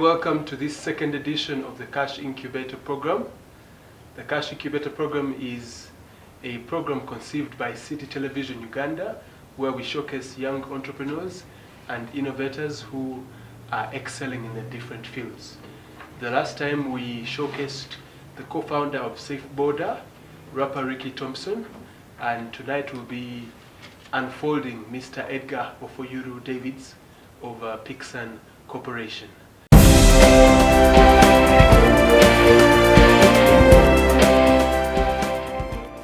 welcome to this second edition of the Cash Incubator program. The Cash Incubator program is a program conceived by City Television Uganda, where we showcase young entrepreneurs and innovators who are excelling in the different fields. The last time we showcased the co-founder of Safe Border, rapper Ricky Thompson, and tonight we'll be unfolding Mr. Edgar Ofuyuru Davids of Pixan Corporation.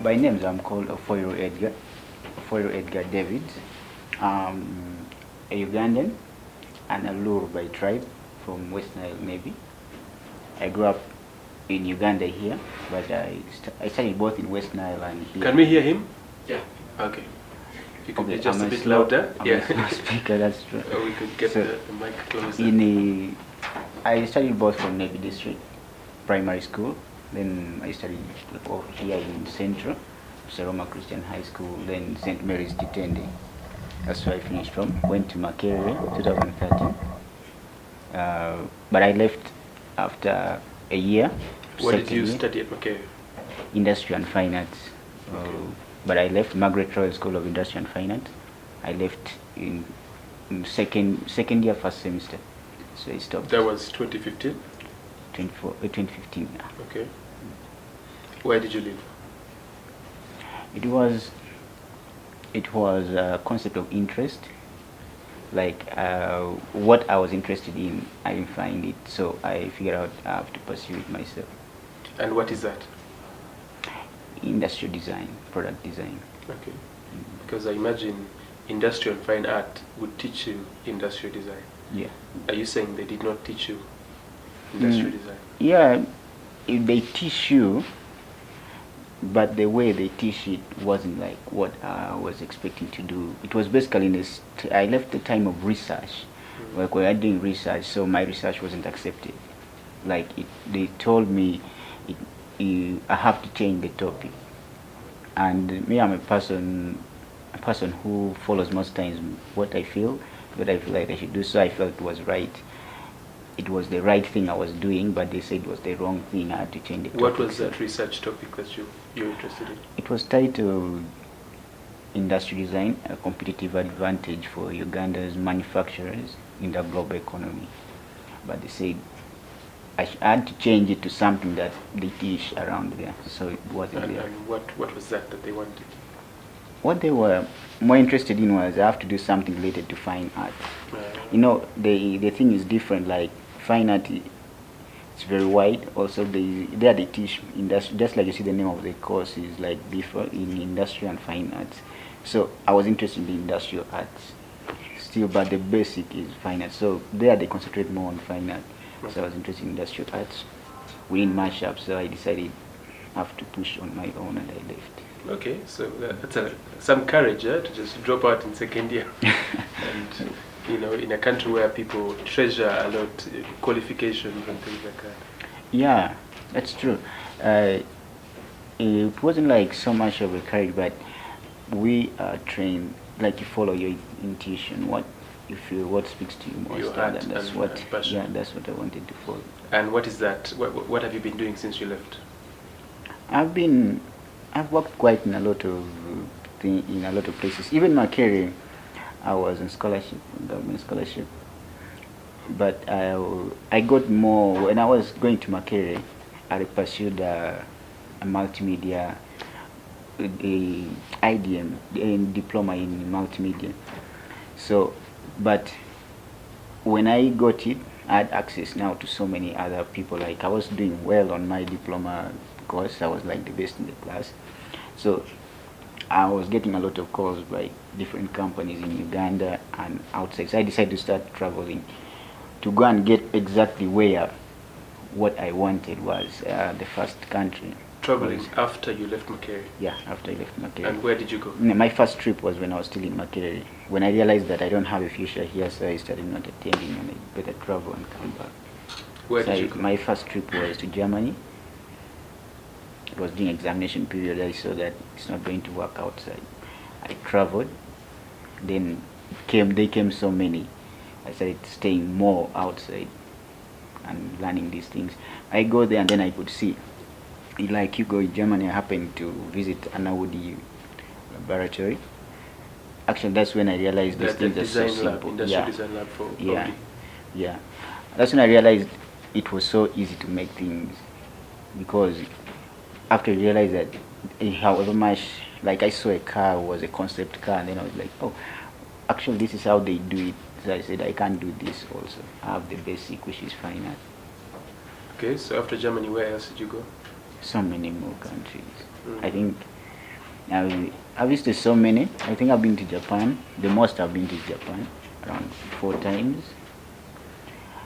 By names, I'm called Ofuyuru Edgar Davids. I'm a Ugandan and a Lur by tribe from West Nile, maybe. I grew up in Uganda here, but I studied both in West Nile and here. Can we hear him? Yeah. Okay. If you could be Okay, just I'm a bit slow- louder. I'm Yeah. a slow speaker, that's true. Or we could get So, the mic closer. I studied both from Navy District Primary School, then I studied here in Central, Saroma Christian High School, then St. Mary's Ditende. That's where I finished from. Went to Makerere 2013. But I left after a year. What did you second year, study at Makerere? Industry and Finance. But I left Margaret Royal School of Industry and Finance. I left in second year, first semester. So I stopped. That was 2015? 2015. Yeah. Okay. Where did you live? It was a concept of interest. Like what I was interested in, I didn't find it, so I figured out I have to pursue it myself. And what is that? Industrial design, product design. Okay. Because I imagine industrial and fine art would teach you industrial design. Yeah. Are you saying they did not teach you industrial design? Yeah, they teach you, but the way they teach it wasn't like what I was expecting to do. It was basically I left the time of research, like we were doing research, so my research wasn't accepted. Like they told me I have to change the topic, and me, I'm a person who follows most times what I feel like I should do. So I felt it was right. It was the right thing I was doing, but they said it was the wrong thing. I had to change the topic. What was that research topic that you're interested in? It was titled Industry Design, a Competitive Advantage for Uganda's Manufacturers in the Global Economy. But they said I had to change it to something that they teach around there, so it wasn't there. And what was that they wanted? What they were more interested in was I have to do something related to fine art. You know, the thing is different. Like fine art, it's very wide. Also, they teach industry, just like you see the name of the course is like different in industry and fine arts. So I was interested in industrial arts still, but the basic is fine arts. So there they concentrate more on fine art. So I was interested in industrial arts. We didn't match up, so I decided I have to push on my own, and I left. Okay, so that's some courage to just drop out in second year. And in a country where people treasure a lot qualifications and things like that. Yeah, that's true. It wasn't like so much of a courage, but we are trained, like you follow your intuition, what you feel, what speaks to you most. Your heart and that's and what passion. Yeah, that's what I wanted to follow. And what is that? What have you been doing since you left? I've worked quite in a lot of places. Even my career, I was in scholarship, government scholarship. But I got more when I was going to my career. I pursued a multimedia, a IDM, a diploma in multimedia. So, but when I got it, I had access now to so many other people. Like I was doing well on my diploma course. I was like the best in the class. So I was getting a lot of calls by different companies in Uganda and outside. So I decided to start traveling to go and get exactly where what I wanted was the first country. Traveling after you left Makerere? Yeah, after I left Makerere. And where did you go? My first trip was when I was still in Makerere. When I realized that I don't have a future here, so I started not attending and I better travel and come back. Where did you go? My first trip was to Germany. It was during examination period. I saw that it's not going to work outside. I traveled. Then they came so many. I started staying more outside. and learning these things. I go there and then I could see, like you go in Germany, I happened to visit an Audi laboratory. Actually, that's when I realized these things are so simple. Industrial design lab for Yeah, Audi. yeah. That's when I realized it was so easy to make things, because after I realized that, however much, like I saw a car was a concept car, and then I was like, oh, actually this is how they do it. So I said I can do this also. I have the basic, which is fine art. Okay, so after Germany, where else did you go? So many more countries. I think I've visited so many. I think I've been to Japan. The most I've been to Japan, around 4 times.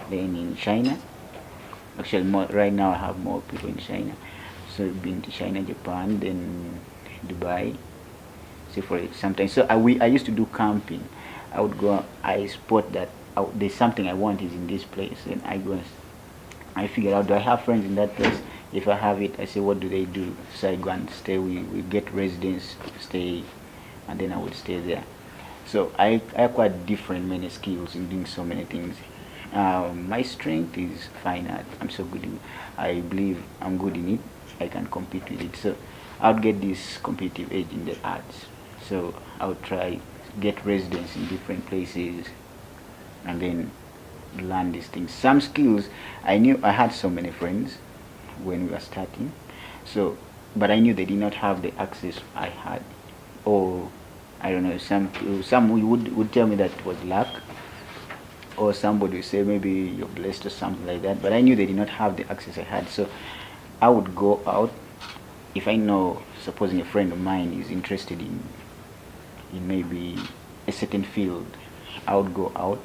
Then in China. Actually, right now I have more people in China. So I've been to China, Japan, then Dubai. So for sometimes, so I used to do camping. I would go. I spot that there's something I want is in this place, and I go. I figure out, do I have friends in that place? If I have it, I say, what do they do? So I go and stay. We get residents, stay, and then I would stay there. So I acquired different many skills in doing so many things. My strength is fine art. I'm so good in it. I believe I'm good in it. I can compete with it. So I would get this competitive edge in the arts. So I would try get residents in different places, and then learn these things. Some skills I knew. I had so many friends when we were starting, so but I knew they did not have the access I had, or I don't know. Some would tell me that it was luck, or somebody would say maybe you're blessed or something like that. But I knew they did not have the access I had, so I would go out. If I know, supposing a friend of mine is interested in maybe a certain field, I would go out.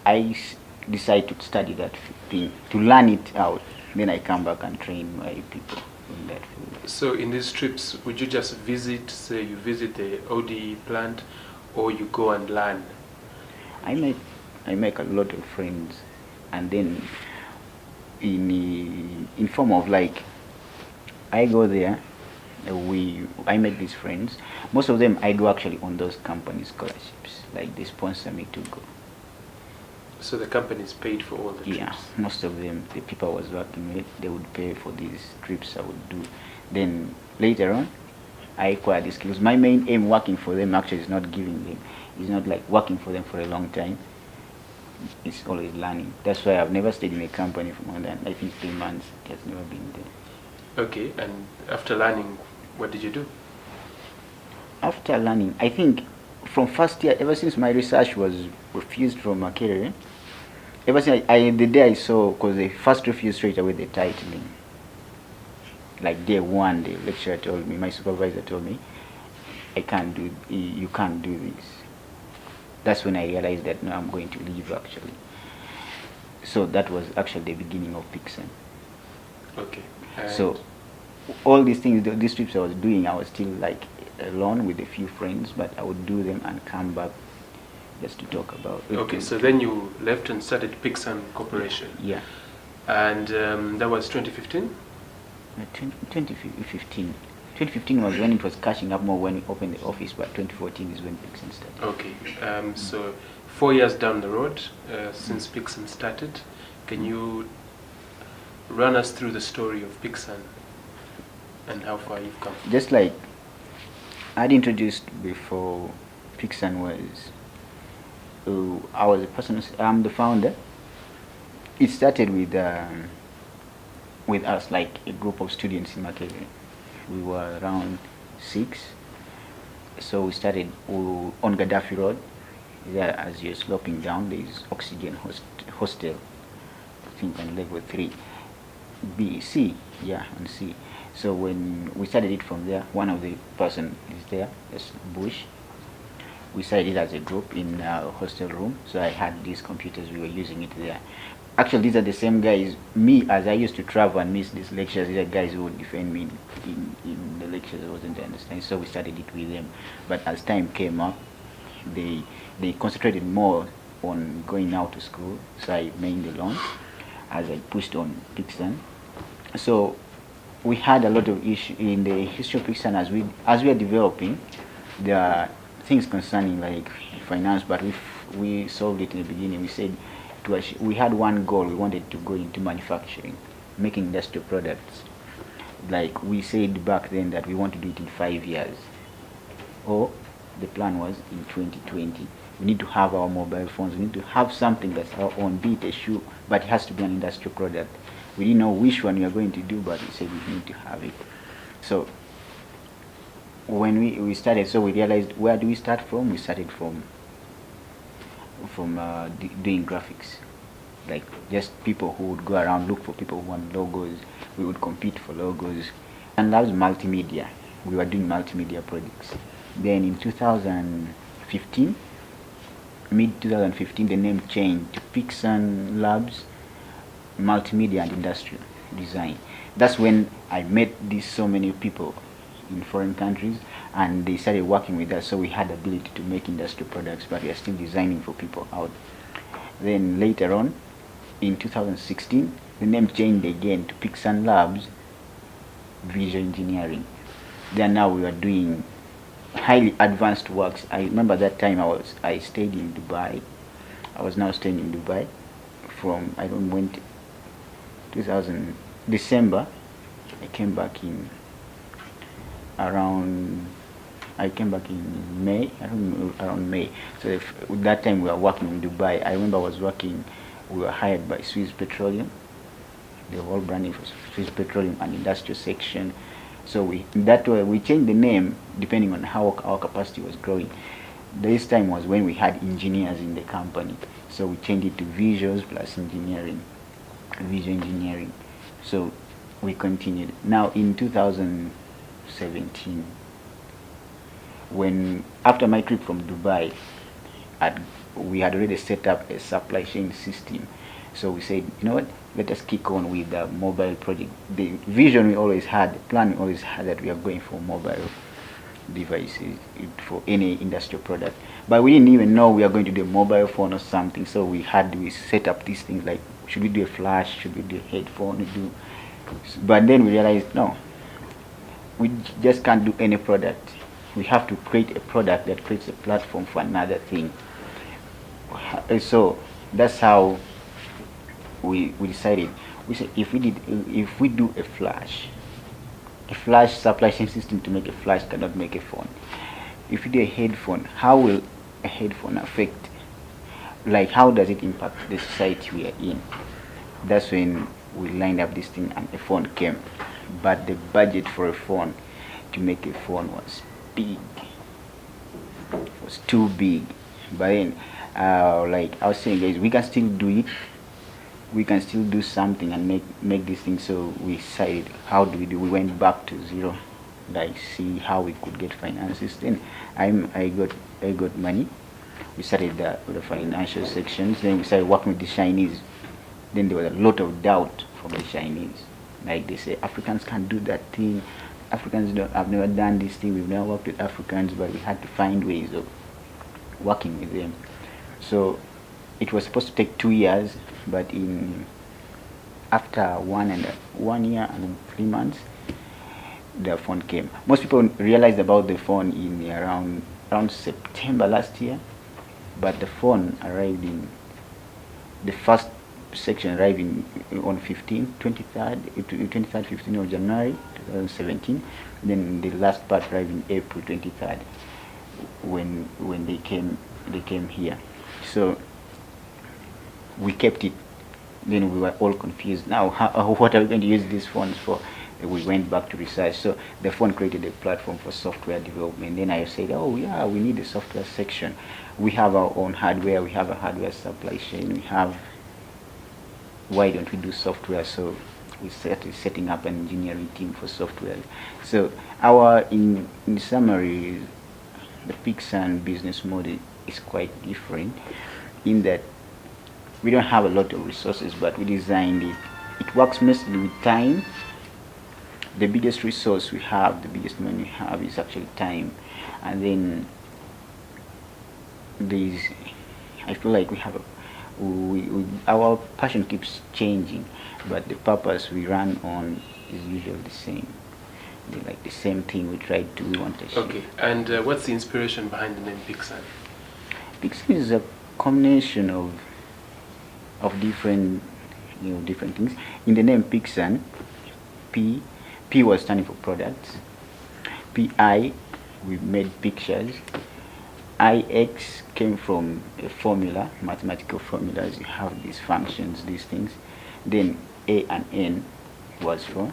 I decide to study that thing, to learn it out. Then I come back and train my people in that field. So in these trips, would you just visit, say you visit the OD plant, or you go and learn? I make a lot of friends, and then in form of like, I go there. I make these friends. Most of them I go actually on those company scholarships. Like they sponsor me to go. So the company is paid for all the trips? Yeah, most of them, the people I was working with, they would pay for these trips I would do. Then later on, I acquired the skills. My main aim working for them actually is not giving them. It's not like working for them for a long time. It's always learning. That's why I've never stayed in a company for more than, I think, 3 months. It has never been there. Okay, and after learning, what did you do? After learning, I think from first year, ever since my research was refused from my career, ever since the day I saw, because they first refused straight away the titling. Like day one, the lecturer told me, my supervisor told me, you can't do this. That's when I realized that no, I'm going to leave actually. So that was actually the beginning of Pixan. Okay. So all these things, these trips I was doing, I was still like alone with a few friends, but I would do them and come back just to talk about it. Okay, so then you left and started Pixan Corporation. Yeah. And that was 2015? 2015. 2015 was when it was catching up more when we opened the office, but 2014 is when Pixan started. Okay, so 4 years down the road since Pixan started, can you run us through the story of Pixan and how far you've come? Just like I'd introduced before, Pixan was, I was a person, I'm the founder. It started with us, like a group of students in Makerere. We were around 6. So we started on Gaddafi Road. There, as you're sloping down, there is Oxygen Hostel, I think on level 3. B, C, yeah, on C. So when we started it from there, one of the person is there, that's Bush. We started it as a group in our hostel room. So I had these computers, we were using it there. Actually, these are the same guys. Me, as I used to travel and miss these lectures, these are guys who would defend me in the lectures I wasn't understanding. So we started it with them. But as time came up, they concentrated more on going out to school. So I remained alone as I pushed on Pixan. So we had a lot of issues in the history of Pixan as we are developing. There are things concerning like finance, but we solved it in the beginning. We said we had one goal. We wanted to go into manufacturing, making industrial products. Like we said back then that we want to do it in 5 years, or the plan was in 2020. We need to have our mobile phones. We need to have something that's our own, be it a shoe, but it has to be an industrial product. We didn't know which one we are going to do, but we said we need to have it. So when we started, so we realized, where do we start from? We started from doing graphics, like just people who would go around look for people who want logos. We would compete for logos, and that was multimedia. We were doing multimedia projects. Then in 2015, mid 2015, the name changed to Pixan Labs, Multimedia and Industrial Design. That's when I met so many people in foreign countries, and they started working with us, so we had the ability to make industrial products, but we are still designing for people out. Then later on, in 2016, the name changed again to Pixan Labs, Visual Engineering. Then now we are doing highly advanced works. I remember that time I stayed in Dubai. I was now staying in Dubai from, I don't went 2000 December. I came back in May, I don't know, around May. So that time we were working in Dubai. I remember we were hired by Swiss Petroleum. The whole branding for Swiss Petroleum and industrial section. So we changed the name depending on how our capacity was growing. This time was when we had engineers in the company. So we changed it to visuals plus engineering, visual engineering. So we continued. Now in 2017, after my trip from Dubai, we had already set up a supply chain system. So we said, you know what, let us kick on with the mobile project. The vision we always had, the plan we always had, that we are going for mobile devices for any industrial product. But we didn't even know we are going to do a mobile phone or something. So we set up these things like, should we do a flash, should we do a headphone, but then we realized, no, we just can't do any product. We have to create a product that creates a platform for another thing. So that's how we decided. We said, if we do a flash supply chain system to make a flash cannot make a phone. If you do a headphone, how will a headphone affect, like how does it impact the society we are in? That's when we lined up this thing and a phone came. But the budget for a phone, to make a phone, was big. It was too big. But then like I was saying, guys, we can still do it. We can still do something and make this thing. So we decided, how do we do? We went back to zero, like see how we could get finances. Then I got money. We started the financial sections. Then we started working with the Chinese. Then there was a lot of doubt from the Chinese. Like they say, Africans can't do that thing. Africans have never done this thing. We've never worked with Africans, but we had to find ways of working with them. So it was supposed to take 2 years, but after 1 year and 3 months, the phone came. Most people realized about the phone in around September last year, but the phone arrived the first section arrived on 23rd, of January 2017. Then the last part arrived in April 23rd when they came here. So we kept it. Then we were all confused. Now, what are we going to use these phones for? We went back to research. So the phone created a platform for software development. Then I said, oh yeah, we need a software section. We have our own hardware. We have a hardware supply chain. Why don't we do software? So we started setting up an engineering team for software. So in summary, the Pixan business model is quite different in that we don't have a lot of resources, but we designed it. It works mostly with time. The biggest resource we have, the biggest money we have, is actually time. And then I feel like we have our passion keeps changing, but the purpose we run on is usually the same. Like the same thing we want to achieve. Okay, and what's the inspiration behind the name Pixan? Pixan is a combination of of different, different things. In the name Pixan, P was standing for products. PI, we made pictures. IX came from a formula, mathematical formulas. You have these functions, these things. Then A and N was for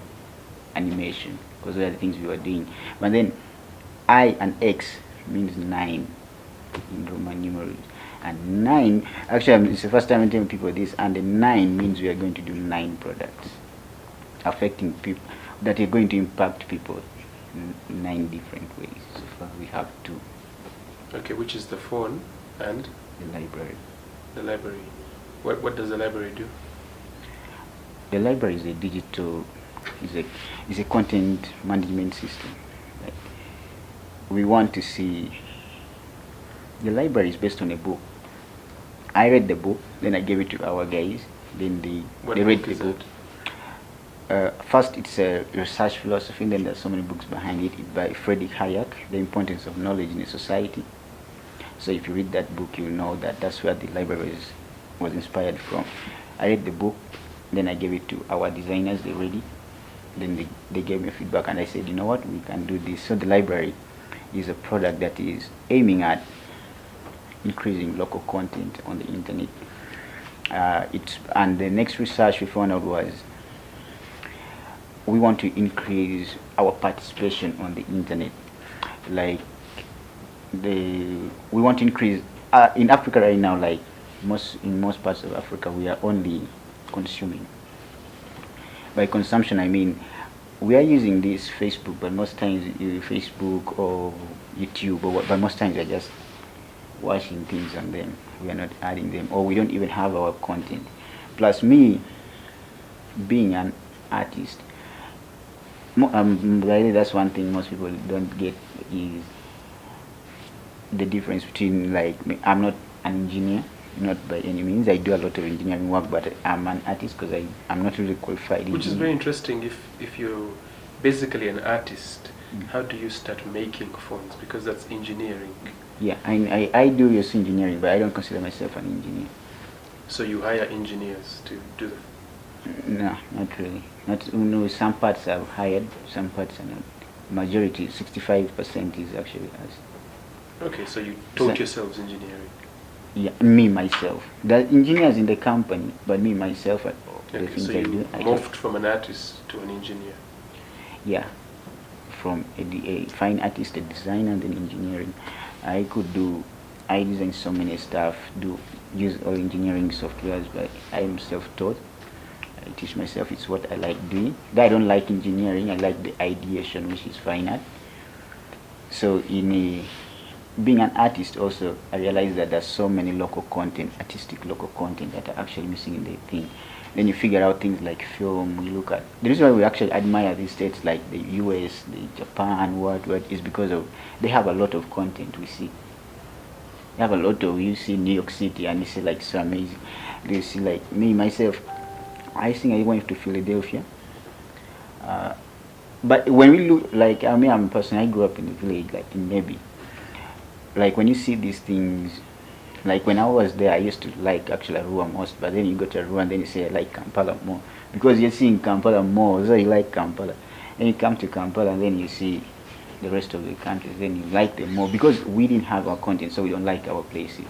animation, because those are the things we were doing. But then I and X means 9 in Roman numerals. And 9, actually it's the first time I'm telling people this, and the 9 means we are going to do 9 products affecting people, that are going to impact people in 9 different ways. So far we have 2. Okay, which is the phone and? The library. The library. What does the library do? The library is a digital, is a content management system. Like, we want to see, the library is based on a book. I read the book, then I gave it to our guys, then they read the book. First, it's a research philosophy, then there's so many books behind it by Friedrich Hayek, The Importance of Knowledge in a Society. So if you read that book, you'll know that that's where the library was inspired from. I read the book, then I gave it to our designers, they read it, then they gave me feedback, and I said, you know what, we can do this. So the library is a product that is aiming at increasing local content on the internet. And the next research we found out was, we want to increase our participation on the internet. Like, we want to increase in Africa right now. Like in most parts of Africa, we are only consuming. By consumption, I mean we are using this Facebook, but most times Facebook or YouTube, but most times we are just watching things on them. We are not adding them, or we don't even have our content. Plus, me being an artist, really that's one thing most people don't get, is the difference between, like, me. I'm not an engineer, not by any means. I do a lot of engineering work, but I'm an artist because I'm not really qualified. Which is very interesting. If you're basically an artist, how do you start making phones? Because that's engineering. Yeah, I do use engineering, but I don't consider myself an engineer. So you hire engineers to do that? No, not really. No, some parts are hired, some parts are not. Majority, 65% is actually us. Okay, so you taught yourselves engineering? Yeah, me, myself. The engineers in the company, but me, myself, the things so I you do. moved from an artist to an engineer? Yeah, from a fine artist, a designer, then engineering. I design so many stuff, use all engineering softwares, but I am self-taught. I teach myself, it's what I like doing. I don't like engineering, I like the ideation, which is fine art. So being an artist also, I realized that there's so many local content, artistic local content, that are actually missing in the thing. Then you figure out things like film. We look at the reason why we actually admire these states like the US, the Japan, what is because of they have a lot of content. We see they have a lot of, you see New York City and you see like so amazing. You see like me myself, I think I went to Philadelphia. But when we look, like I'm a person, I grew up in the village, like in Nebi. Like when you see these things, like when I was there, I used to like actually Arua most, but then you go to Arua and then you say I like Kampala more, because you're seeing Kampala more, so you like Kampala. And you come to Kampala and then you see the rest of the countries, then you like them more, because we didn't have our content, so we don't like our places.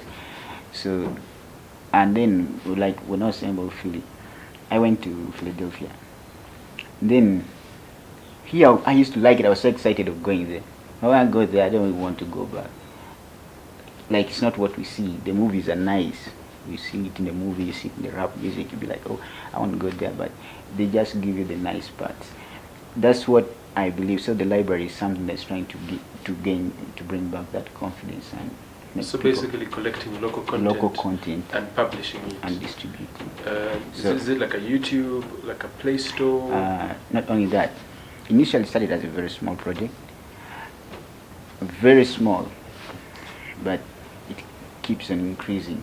So, and then like when I was saying about Philly, I went to Philadelphia. Then here I used to like it, I was so excited of going there. When I go there, I don't even want to go back. Like, it's not what we see. The movies are nice. You see it in the movie, you see it in the rap music, you'll be like, oh, I want to go there, but they just give you the nice parts. That's what I believe. So the library is something that's trying to bring back that confidence and make so basically collecting local content and publishing it and distributing. Is it like a YouTube, like a Play Store? Not only that, initially started as a very small project, very small, but it keeps on increasing.